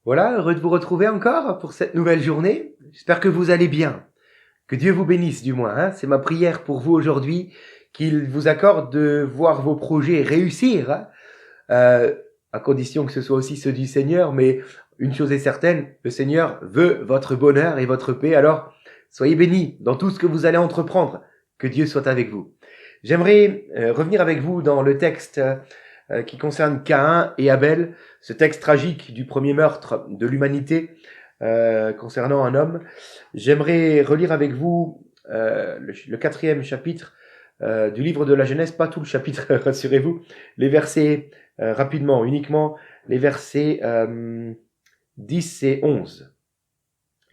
Voilà, heureux de vous retrouver encore pour cette nouvelle journée. J'espère que vous allez bien. Que Dieu vous bénisse du moins. C'est ma prière pour vous aujourd'hui, qu'il vous accorde de voir vos projets réussir, à condition que ce soit aussi ceux du Seigneur. Mais une chose est certaine, le Seigneur veut votre bonheur et votre paix. Alors, soyez bénis dans tout ce que vous allez entreprendre. Que Dieu soit avec vous. J'aimerais revenir avec vous dans le texte qui concerne Caïn et Abel, ce texte tragique du premier meurtre de l'humanité concernant un homme. J'aimerais relire avec vous le 4e chapitre du livre de la Genèse, pas tout le chapitre, rassurez-vous, les versets rapidement, uniquement les versets 10 et 11.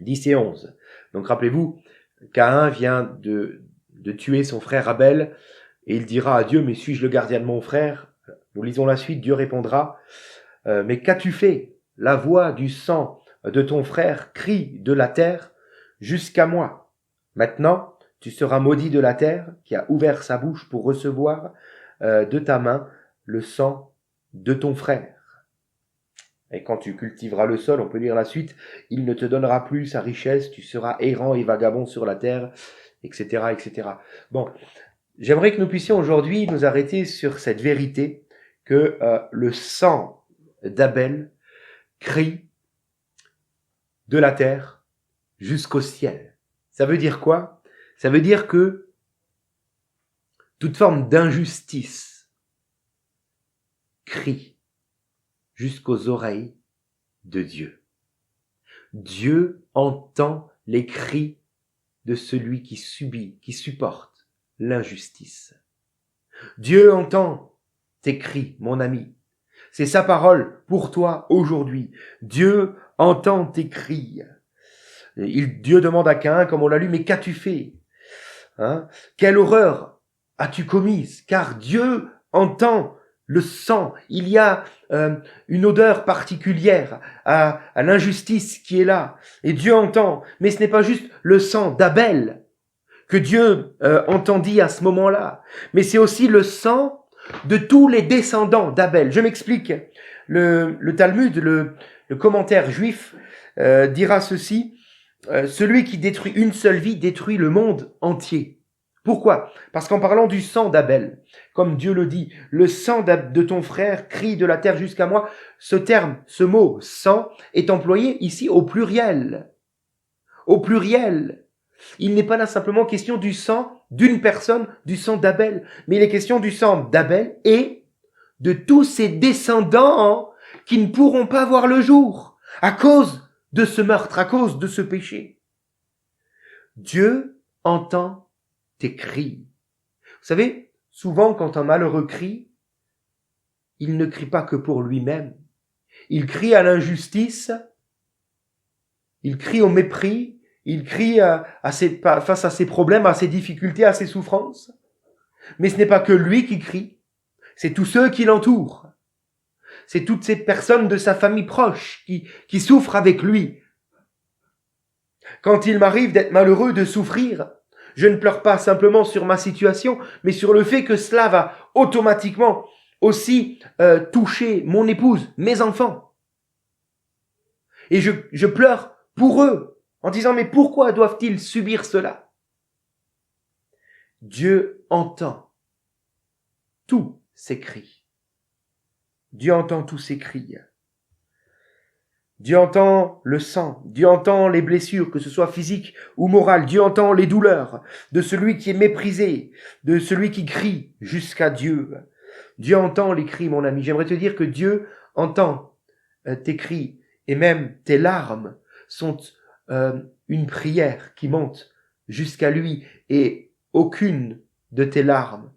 10 et 11. Donc rappelez-vous, Caïn vient de tuer son frère Abel, et il dira à Dieu, mais suis-je le gardien de mon frère? Nous lisons la suite, Dieu répondra, mais qu'as-tu fait? La voix du sang de ton frère crie de la terre jusqu'à moi. Maintenant, tu seras maudit de la terre qui a ouvert sa bouche pour recevoir de ta main le sang de ton frère. Et quand tu cultiveras le sol, on peut lire la suite, il ne te donnera plus sa richesse, tu seras errant et vagabond sur la terre, etc., etc. Bon, j'aimerais que nous puissions aujourd'hui nous arrêter sur cette vérité que le sang d'Abel crie de la terre jusqu'au ciel. Ça veut dire quoi? Ça veut dire que toute forme d'injustice crie jusqu'aux oreilles de Dieu. Dieu entend les cris de celui qui subit, qui supporte l'injustice. Dieu entend tes cris, mon ami. C'est sa parole pour toi aujourd'hui. Dieu entend tes cris. Dieu demande à Caïn, comme on l'a lu, mais qu'as-tu fait? Quelle horreur as-tu commise? Car Dieu entend le sang. Il y a une odeur particulière à l'injustice qui est là. Et Dieu entend. Mais ce n'est pas juste le sang d'Abel que Dieu entendit à ce moment-là. Mais c'est aussi le sang de tous les descendants d'Abel. Je m'explique. Le Talmud, le commentaire juif, dira ceci. Celui qui détruit une seule vie détruit le monde entier. Pourquoi? Parce qu'en parlant du sang d'Abel, comme Dieu le dit, le sang de ton frère crie de la terre jusqu'à moi, ce terme, ce mot sang est employé ici au pluriel. Au pluriel. Il n'est pas là simplement question du sang d'une personne, du sang d'Abel, mais il est question du sang d'Abel et de tous ses descendants qui ne pourront pas voir le jour à cause de ce meurtre, à cause de ce péché. Dieu entend tes cris. Vous savez, souvent quand un malheureux crie, il ne crie pas que pour lui-même. Il crie à l'injustice, il crie au mépris, il crie face à ses problèmes, à ses difficultés, à ses souffrances. Mais ce n'est pas que lui qui crie, c'est tous ceux qui l'entourent. C'est toutes ces personnes de sa famille proche qui souffrent avec lui. Quand il m'arrive d'être malheureux, de souffrir, je ne pleure pas simplement sur ma situation, mais sur le fait que cela va automatiquement aussi toucher mon épouse, mes enfants. Et je pleure pour eux, en disant, mais pourquoi doivent-ils subir cela? Dieu entend tous ces cris. Dieu entend tous ces cris. Dieu entend le sang, Dieu entend les blessures, que ce soit physiques ou morales. Dieu entend les douleurs de celui qui est méprisé, de celui qui crie jusqu'à Dieu. Dieu entend les cris, mon ami. J'aimerais te dire que Dieu entend tes cris et même tes larmes sont une prière qui monte jusqu'à lui et aucune de tes larmes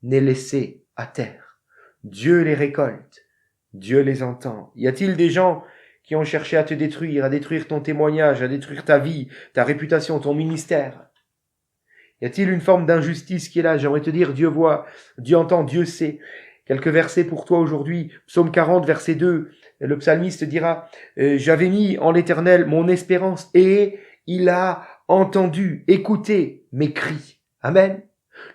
n'est laissée à terre. Dieu les récolte, Dieu les entend. Y a-t-il des gens qui ont cherché à te détruire, à détruire ton témoignage, à détruire ta vie, ta réputation, ton ministère? Y a-t-il une forme d'injustice qui est là? J'aimerais te dire, Dieu voit, Dieu entend, Dieu sait. Quelques versets pour toi aujourd'hui. Psaume 40, verset 2. Le psalmiste dira, j'avais mis en l'Éternel mon espérance et il a entendu, écouté mes cris. Amen.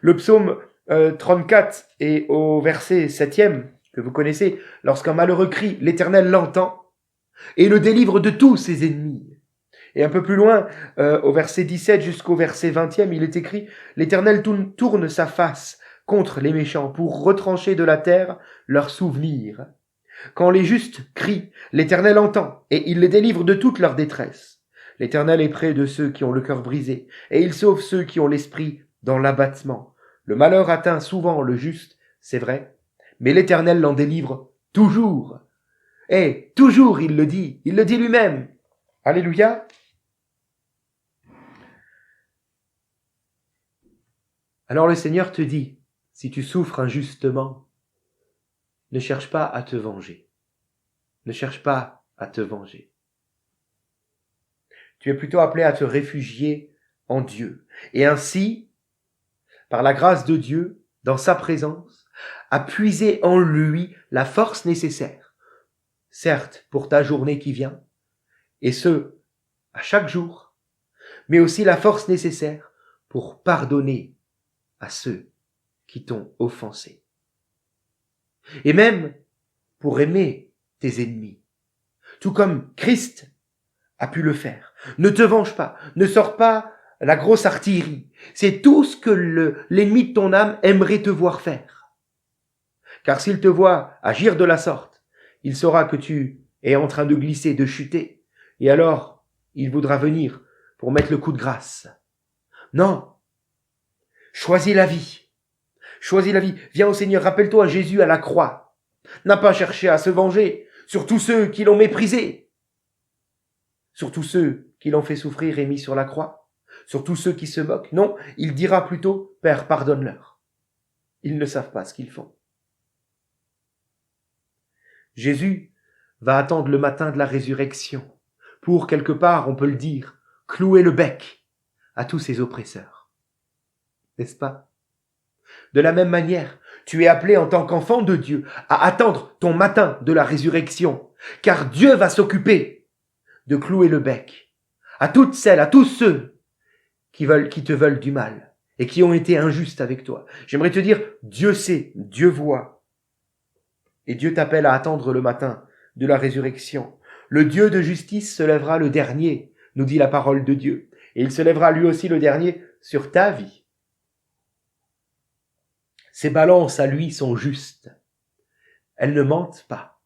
Le psaume 34 et au verset 7e, que vous connaissez, lorsqu'un malheureux crie, l'Éternel l'entend. et le délivre de tous ses ennemis. Et un peu plus loin, au verset 17 jusqu'au verset 20e, il est écrit « L'Éternel tourne sa face contre les méchants pour retrancher de la terre leurs souvenirs. Quand les justes crient, l'Éternel entend, et il les délivre de toute leur détresse. L'Éternel est près de ceux qui ont le cœur brisé, et il sauve ceux qui ont l'esprit dans l'abattement. Le malheur atteint souvent le juste, c'est vrai, mais l'Éternel l'en délivre toujours. » Et toujours, il le dit lui-même. Alléluia. Alors le Seigneur te dit, si tu souffres injustement, ne cherche pas à te venger. Ne cherche pas à te venger. Tu es plutôt appelé à te réfugier en Dieu. Et ainsi, par la grâce de Dieu, dans sa présence, à puiser en lui la force nécessaire, certes pour ta journée qui vient, et ce, à chaque jour, mais aussi la force nécessaire pour pardonner à ceux qui t'ont offensé. Et même pour aimer tes ennemis, tout comme Christ a pu le faire. Ne te venge pas, ne sors pas la grosse artillerie. C'est tout ce que l'ennemi de ton âme aimerait te voir faire. Car s'il te voit agir de la sorte, il saura que tu es en train de glisser, de chuter, et alors il voudra venir pour mettre le coup de grâce. Non, choisis la vie. Choisis la vie. Viens au Seigneur, rappelle-toi Jésus à la croix. N'a pas cherché à se venger sur tous ceux qui l'ont méprisé, sur tous ceux qui l'ont fait souffrir et mis sur la croix, sur tous ceux qui se moquent. Non, il dira plutôt, Père, pardonne-leur. Ils ne savent pas ce qu'ils font. Jésus va attendre le matin de la résurrection pour, quelque part, on peut le dire, clouer le bec à tous ses oppresseurs. N'est-ce pas? De la même manière, tu es appelé en tant qu'enfant de Dieu à attendre ton matin de la résurrection, car Dieu va s'occuper de clouer le bec à toutes celles, à tous ceux qui te veulent du mal et qui ont été injustes avec toi. J'aimerais te dire, Dieu sait, Dieu voit, et Dieu t'appelle à attendre le matin de la résurrection. Le Dieu de justice se lèvera le dernier, nous dit la parole de Dieu, et il se lèvera lui aussi le dernier sur ta vie. Ses balances à lui sont justes. Elles ne mentent pas.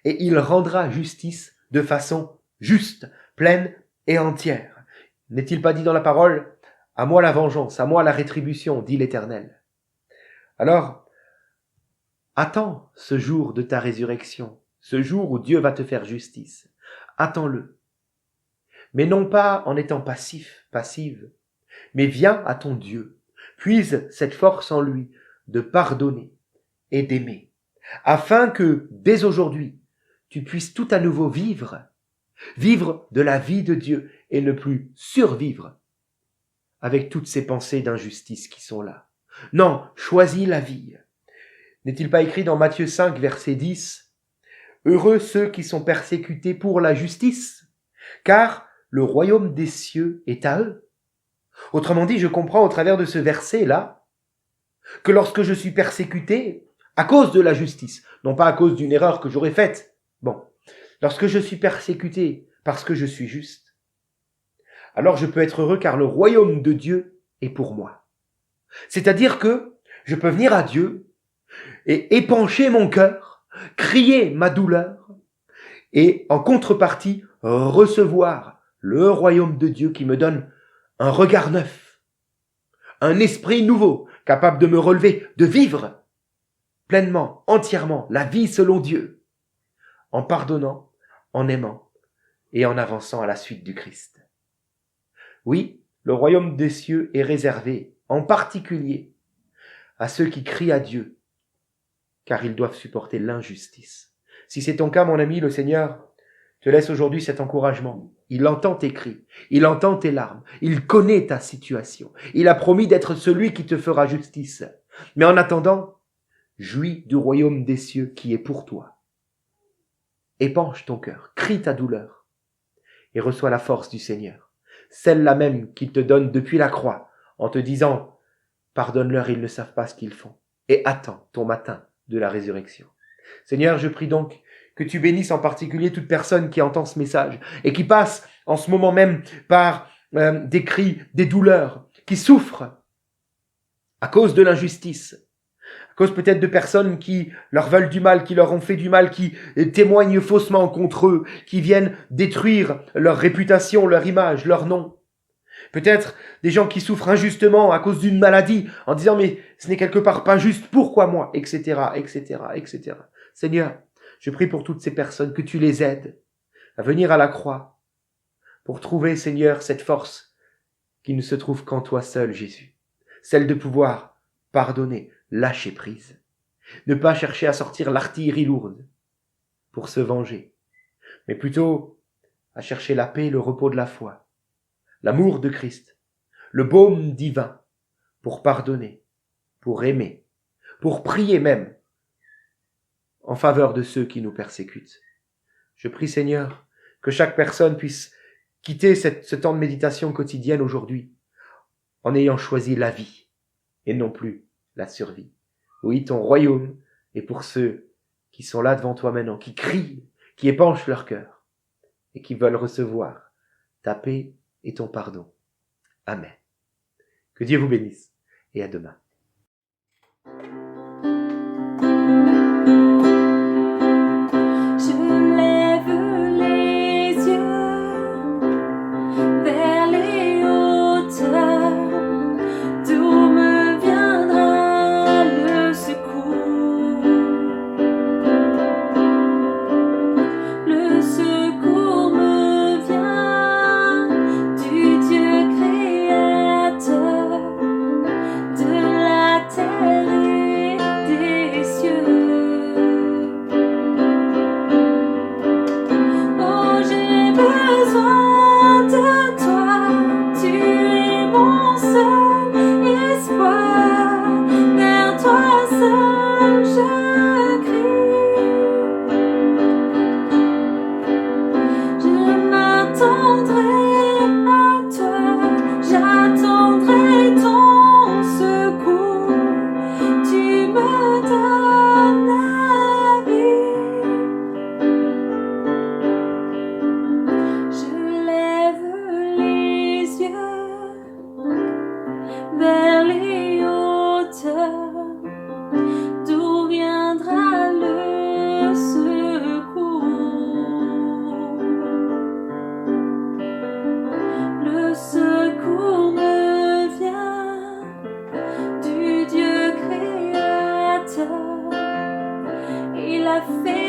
Et il rendra justice de façon juste, pleine et entière. N'est-il pas dit dans la parole, « À moi la vengeance, à moi la rétribution, dit l'Éternel. » Alors, attends ce jour de ta résurrection, ce jour où Dieu va te faire justice. Attends-le. Mais non pas en étant passive, mais viens à ton Dieu. Puise cette force en lui de pardonner et d'aimer, afin que, dès aujourd'hui, tu puisses tout à nouveau vivre de la vie de Dieu et ne plus survivre avec toutes ces pensées d'injustice qui sont là. Non, choisis la vie. N'est-il pas écrit dans Matthieu 5, verset 10 « Heureux ceux qui sont persécutés pour la justice, car le royaume des cieux est à eux. » Autrement dit, je comprends au travers de ce verset-là que lorsque je suis persécuté à cause de la justice, non pas à cause d'une erreur que j'aurais faite, lorsque je suis persécuté parce que je suis juste, alors je peux être heureux car le royaume de Dieu est pour moi. C'est-à-dire que je peux venir à Dieu et épancher mon cœur, crier ma douleur et en contrepartie recevoir le royaume de Dieu qui me donne un regard neuf, un esprit nouveau, capable de me relever, de vivre pleinement, entièrement, la vie selon Dieu, en pardonnant, en aimant et en avançant à la suite du Christ. Oui, le royaume des cieux est réservé, en particulier, à ceux qui crient à Dieu, car ils doivent supporter l'injustice. Si c'est ton cas, mon ami, le Seigneur te laisse aujourd'hui cet encouragement. Il entend tes cris, il entend tes larmes, il connaît ta situation. Il a promis d'être celui qui te fera justice. Mais en attendant, jouis du royaume des cieux qui est pour toi. Épanche ton cœur, crie ta douleur et reçois la force du Seigneur, celle-là même qu'il te donne depuis la croix, en te disant « Pardonne-leur, ils ne savent pas ce qu'ils font » et attends ton matin de la résurrection. Seigneur, je prie donc que tu bénisses en particulier toute personne qui entend ce message et qui passe en ce moment même par des cris, des douleurs, qui souffrent à cause de l'injustice, à cause peut-être de personnes qui leur veulent du mal, qui leur ont fait du mal, qui témoignent faussement contre eux, qui viennent détruire leur réputation, leur image, leur nom. Peut-être des gens qui souffrent injustement à cause d'une maladie, en disant mais ce n'est quelque part pas juste, pourquoi moi, etc., etc., etc. Seigneur, je prie pour toutes ces personnes, que tu les aides à venir à la croix, pour trouver, Seigneur, cette force qui ne se trouve qu'en toi seul, Jésus. Celle de pouvoir pardonner, lâcher prise. Ne pas chercher à sortir l'artillerie lourde pour se venger, mais plutôt à chercher la paix, le repos de la foi, l'amour de Christ, le baume divin pour pardonner, pour aimer, pour prier même en faveur de ceux qui nous persécutent. Je prie, Seigneur, que chaque personne puisse quitter ce temps de méditation quotidienne aujourd'hui en ayant choisi la vie et non plus la survie. Oui, ton royaume est pour ceux qui sont là devant toi maintenant, qui crient, qui épanchent leur cœur et qui veulent recevoir ta paix et ton pardon. Amen. Que Dieu vous bénisse et à demain. Vers les hauteurs, d'où viendra le secours? Le secours me vient du Dieu créateur. Il a fait